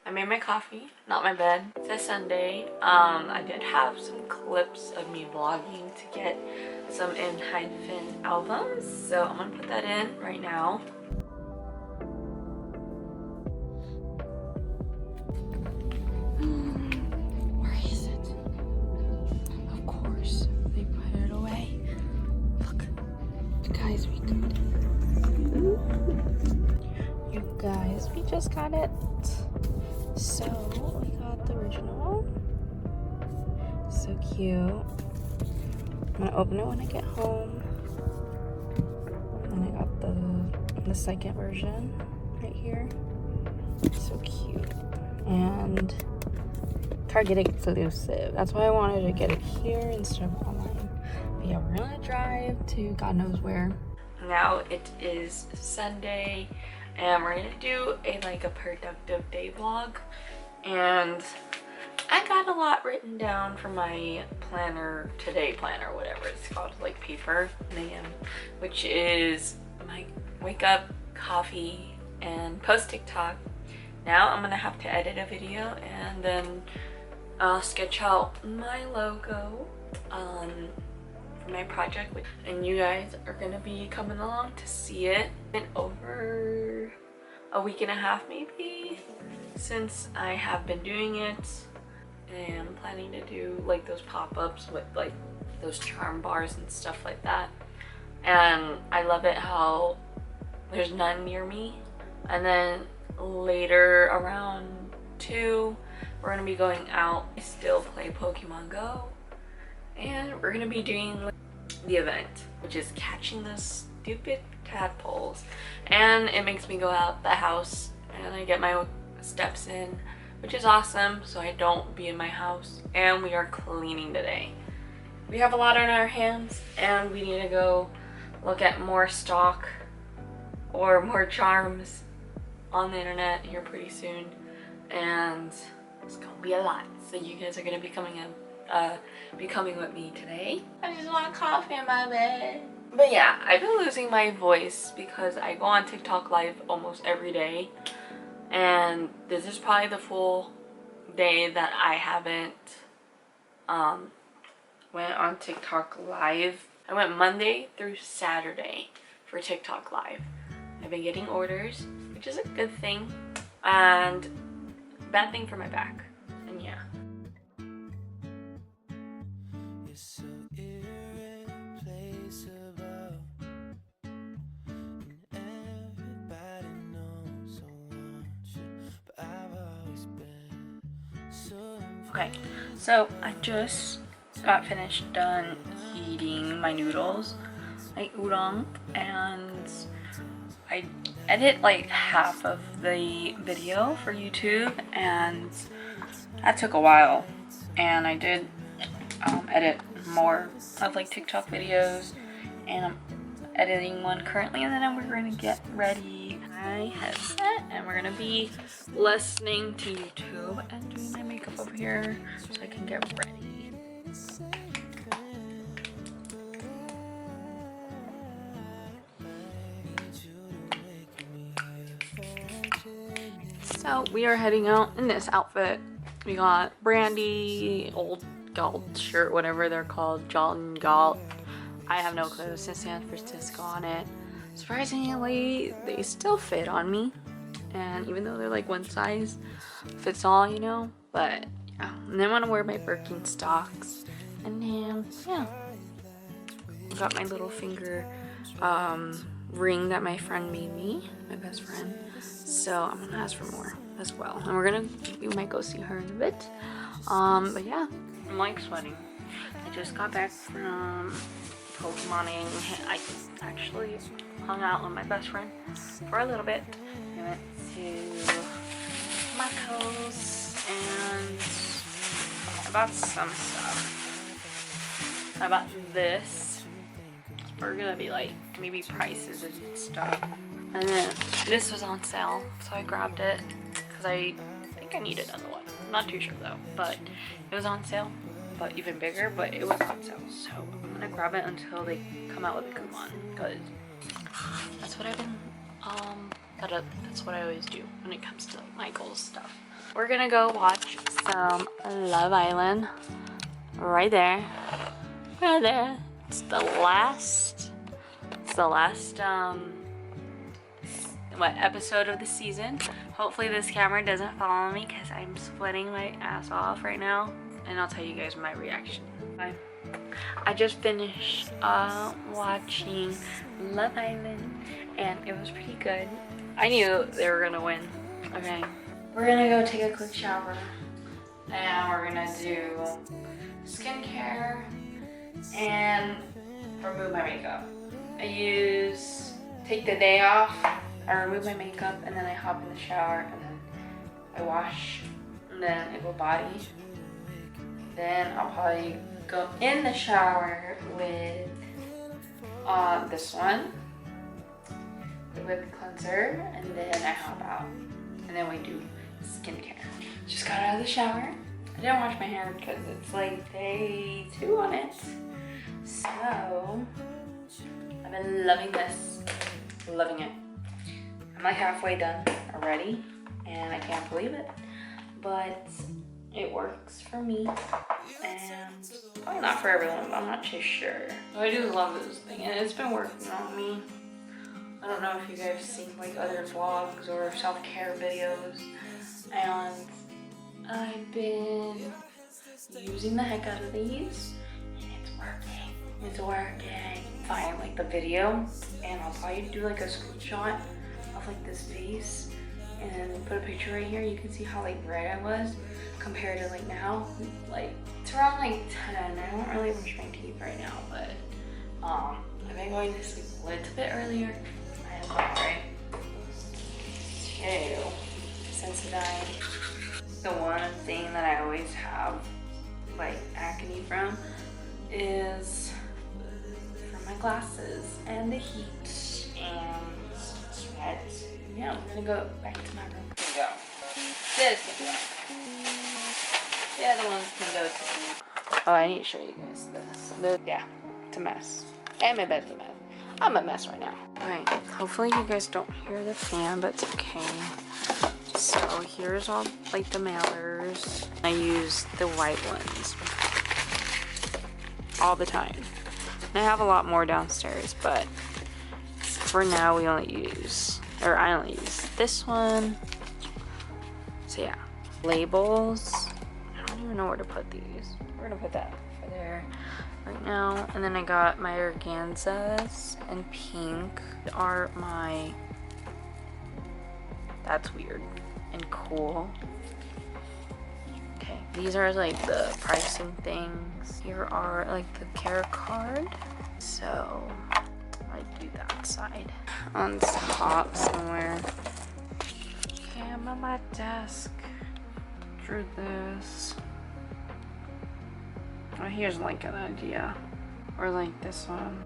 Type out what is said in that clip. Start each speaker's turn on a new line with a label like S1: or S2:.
S1: I made my coffee, not my bed. It's a Sunday. I did have some clips of me vlogging to get some in hyphen albums, so I'm gonna put that in right now. Where is it? Of course, they put it away. Look, guys, we got it. You guys, we just got it. So we got the original. So cute. I'm gonna open it when I get home. And I got the second version right here. So cute. And Target exclusive. That's why I wanted to get it here instead of online. But yeah, we're gonna drive to God knows where. Now it is Sunday and we're gonna do a productive day vlog. And I got a lot written down for my planner, today planner, whatever it's called, like paper, 9 a.m., which is my wake up, coffee, and post TikTok. Now I'm gonna have to edit a video and then sketch out my logo for my project, and you guys are gonna be coming along to see it in over a week and a half maybe since I have been doing it. And I'm planning to do like those pop-ups with like those charm bars and stuff like that. And I love it how there's none near me. And then later around 2, we're gonna be going out. I still play Pokemon Go. And we're gonna be doing like, the event, which is catching those stupid tadpoles. And it makes me go out the house and I get my steps in, which is awesome, so I don't be in my house. And we are cleaning today. We have a lot on our hands and we need to go look at more stock or more charms on the internet here pretty soon, and it's gonna be a lot. So you guys are gonna be coming with me today. I just want coffee in my bed. But yeah, I've been losing my voice because I go on TikTok live almost every day. And this is probably the full day that I haven't went on TikTok live. I went Monday through Saturday for TikTok live. I've been getting orders, which is a good thing, and bad thing for my back. And yeah. Okay, so I just got finished done eating my noodles, my udon, and I edit like half of the video for YouTube, and that took a while. And I did edit more of like TikTok videos, and I'm editing one currently, and then we're gonna get ready my headset and we're gonna be listening to YouTube and doing my makeup over here so I can get ready. So we are heading out in this outfit. We got Brandy, old Galt shirt, whatever they're called, John Galt. I have no clue, since San Francisco on it. Surprisingly, they still fit on me, and even though they're like one size fits all, you know. But yeah, and then I want to wear my Birkenstocks, and then yeah, I got my little finger ring that my friend made me, my best friend. So I'm gonna ask for more as well, and we might go see her in a bit. But yeah, I'm like sweating. I just got back from Pokemoning. I actually hung out with my best friend for a little bit. We went to Marco's and I bought some stuff. I bought this. We're gonna be like maybe prices and stuff. And then this was on sale, so I grabbed it because I think I need another one. I'm not too sure though, but it was on sale. But even bigger, but it was on sale, so I'm gonna grab it until they come out with a good one, because that's what I've been that's what I always do when it comes to like Michael's stuff. we're gonna go watch some Love Island. Right there. Right there. It's the last what episode of the season. Hopefully this camera doesn't follow me because I'm sweating my ass off right now, and I'll tell you guys my reaction. Bye. I just finished watching Love Island and it was pretty good. I knew they were gonna win. Okay, we're gonna go take a quick shower and we're gonna do skincare and remove my makeup. I take the day off, I remove my makeup, and then I hop in the shower, and then I wash, and then I go body. Then I'll probably go in the shower with this one, the whipped cleanser, and then I hop out, and then we do skincare. Just got out of the shower. I didn't wash my hair because it's like day 2 on it. So I've been loving this, loving it. I'm like halfway done already and I can't believe it, but it works for me and probably not for everyone, but I'm not too sure. I do love this thing and it's been working on me. I don't know if you guys have seen like other vlogs or self-care videos, and I've been using the heck out of these and it's working. It's working. Find like the video and I'll probably do like a screenshot of like this face and put a picture right here. You can see how like red I was compared to like now. Like it's around like 10. I don't really brush my teeth right now, but I've been going to sleep a little bit earlier. I am right. 2. Sensodyne. The one thing that I always have like acne from is from my glasses and the heat and sweat. Yeah, I'm gonna go back to my room. Here we go. This can go. The other ones can go too. Oh, I need to show you guys this. Yeah, it's a mess. And my bed's a mess. I'm a mess right now. Alright, hopefully you guys don't hear the fan, but it's okay. So here's all like the mailers. I use the white ones all the time. And I have a lot more downstairs, but for now we only use, or I only use this one. So yeah, labels. I don't even know where to put these. We're gonna put that over there right now. And then I got my organzas and pink are my, that's weird and cool. Okay, these are like the pricing things. Here are like the care card. So I do that side on top somewhere. Okay, I'm on my desk. Drew this. Oh, here's like an idea. Or like this one.